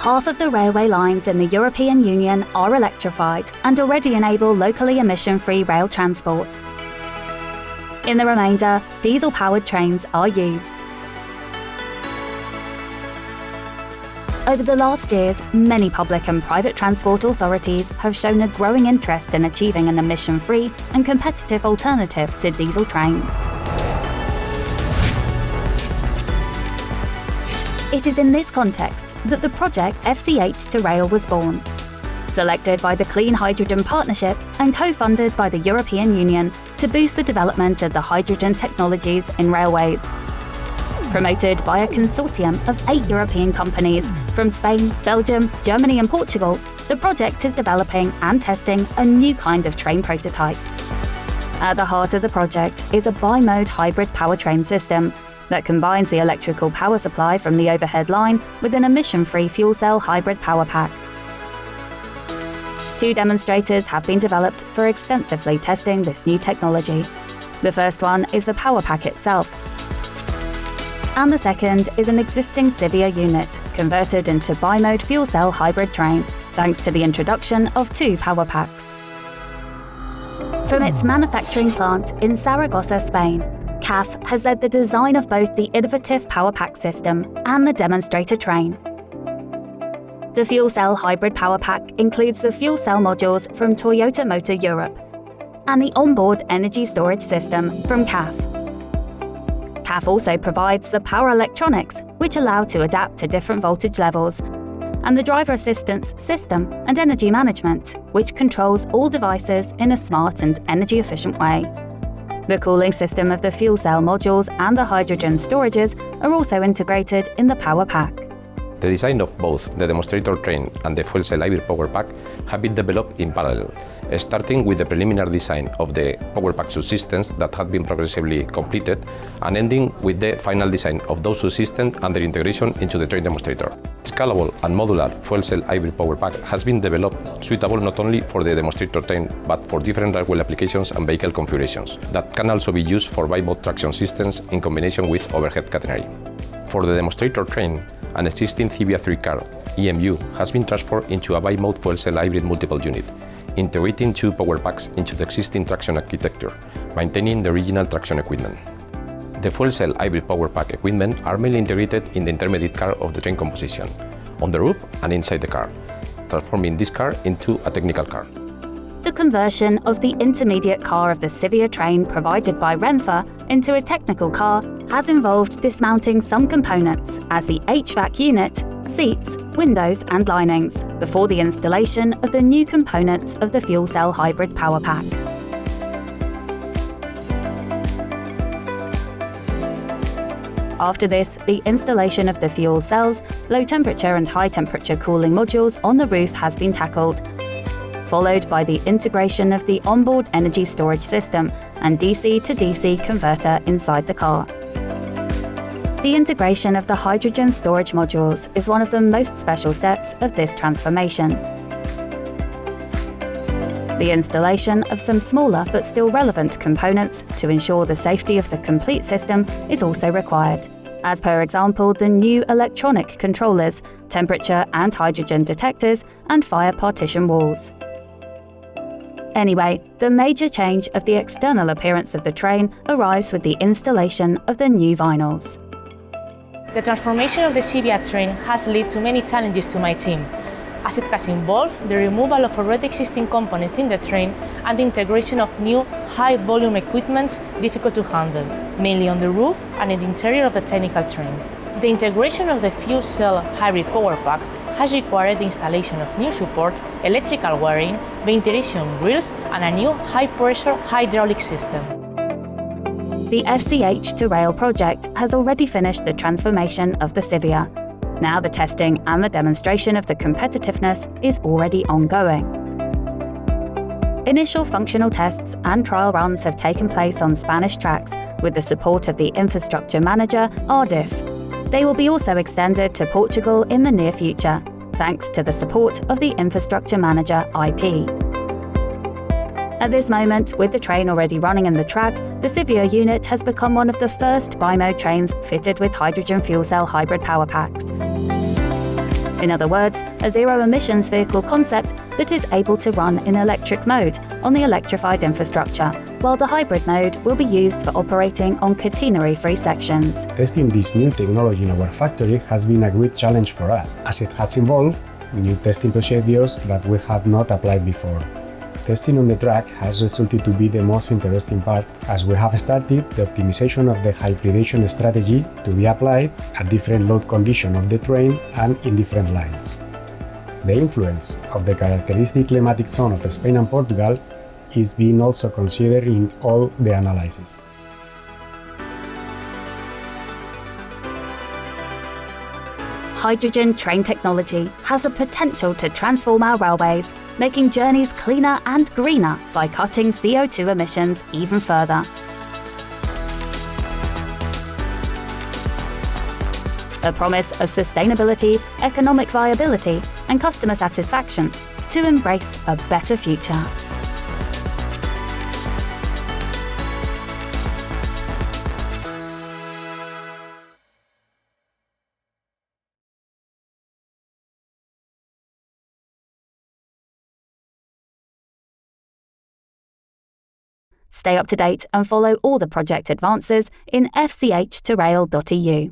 half of the railway lines in the European Union are electrified and already enable locally emission-free rail transport. In the remainder, diesel-powered trains are used. Over the last years, many public and private transport authorities have shown a growing interest in achieving an emission-free and competitive alternative to diesel trains. It is in this context that the project FCH2RAIL was born. Selected by the Clean Hydrogen Partnership and co-funded by the European Union to boost the development of the hydrogen technologies in railways. Promoted by a consortium of 8 European companies from Spain, Belgium, Germany and Portugal, the project is developing and testing a new kind of train prototype. At the heart of the project is a bi-mode hybrid powertrain system that combines the electrical power supply from the overhead line with an emission-free fuel cell hybrid power pack. 2 demonstrators have been developed for extensively testing this new technology. The first one is the power pack itself, and the second is an existing Civia unit converted into bi-mode fuel cell hybrid train thanks to the introduction of 2 power packs. From its manufacturing plant in Zaragoza, Spain, CAF has led the design of both the innovative power pack system and the demonstrator train. The fuel cell hybrid power pack includes the fuel cell modules from Toyota Motor Europe and the onboard energy storage system from CAF. CAF also provides the power electronics, which allow to adapt to different voltage levels, and the driver assistance system and energy management, which controls all devices in a smart and energy-efficient way. The cooling system of the fuel cell modules and the hydrogen storages are also integrated in the power pack. The design of both the demonstrator train and the fuel cell hybrid power pack have been developed in parallel, starting with the preliminary design of the power pack subsystems that had been progressively completed and ending with the final design of those subsystems and their integration into the train demonstrator. Scalable and modular fuel cell hybrid power pack has been developed suitable not only for the demonstrator train but for different railway applications and vehicle configurations that can also be used for bi-mode traction systems in combination with overhead catenary. For the demonstrator train, an existing Civia 3 car, EMU, has been transformed into a bi-mode fuel cell hybrid multiple unit, integrating 2 power packs into the existing traction architecture, maintaining the original traction equipment. The fuel cell hybrid power pack equipment are mainly integrated in the intermediate car of the train composition, on the roof and inside the car, transforming this car into a technical car. The conversion of the intermediate car of the Civia train provided by Renfe into a technical car has involved dismounting some components as the HVAC unit, seats, windows and linings before the installation of the new components of the fuel cell hybrid power pack. After this, the installation of the fuel cells, low temperature and high temperature cooling modules on the roof has been tackled, followed by the integration of the onboard energy storage system and DC to DC converter inside the car. The integration of the hydrogen storage modules is one of the most special steps of this transformation. The installation of some smaller but still relevant components to ensure the safety of the complete system is also required, as per example the new electronic controllers, temperature and hydrogen detectors, and fire partition walls. Anyway, the major change of the external appearance of the train arrives with the installation of the new vinyls. The transformation of the Civia train has led to many challenges to my team, as it has involved the removal of already existing components in the train and the integration of new high-volume equipment difficult to handle, mainly on the roof and in the interior of the technical train. The integration of the fuel cell hybrid power pack has required the installation of new support, electrical wiring, ventilation grills and a new high-pressure hydraulic system. The FCH2RAIL project has already finished the transformation of the Civia. Now the testing and the demonstration of the competitiveness is already ongoing. Initial functional tests and trial runs have taken place on Spanish tracks with the support of the infrastructure manager, ARDIF. They will be also extended to Portugal in the near future, thanks to the support of the infrastructure manager, IP. At this moment, with the train already running in the track, the Civia unit has become one of the first bi-mode trains fitted with hydrogen fuel cell hybrid power packs. In other words, a zero-emissions vehicle concept that is able to run in electric mode on the electrified infrastructure, while the hybrid mode will be used for operating on catenary-free sections. Testing this new technology in our factory has been a great challenge for us, as it has involved new testing procedures that we had not applied before. Testing on the track has resulted to be the most interesting part, as we have started the optimization of the hybridization strategy to be applied at different load conditions of the train and in different lines. The influence of the characteristic climatic zone of Spain and Portugal is being also considered in all the analyses. Hydrogen train technology has the potential to transform our railways, making journeys cleaner and greener by cutting CO2 emissions even further. A promise of sustainability, economic viability, and customer satisfaction to embrace a better future. Stay up to date and follow all the project advances in FCH2RAIL.eu.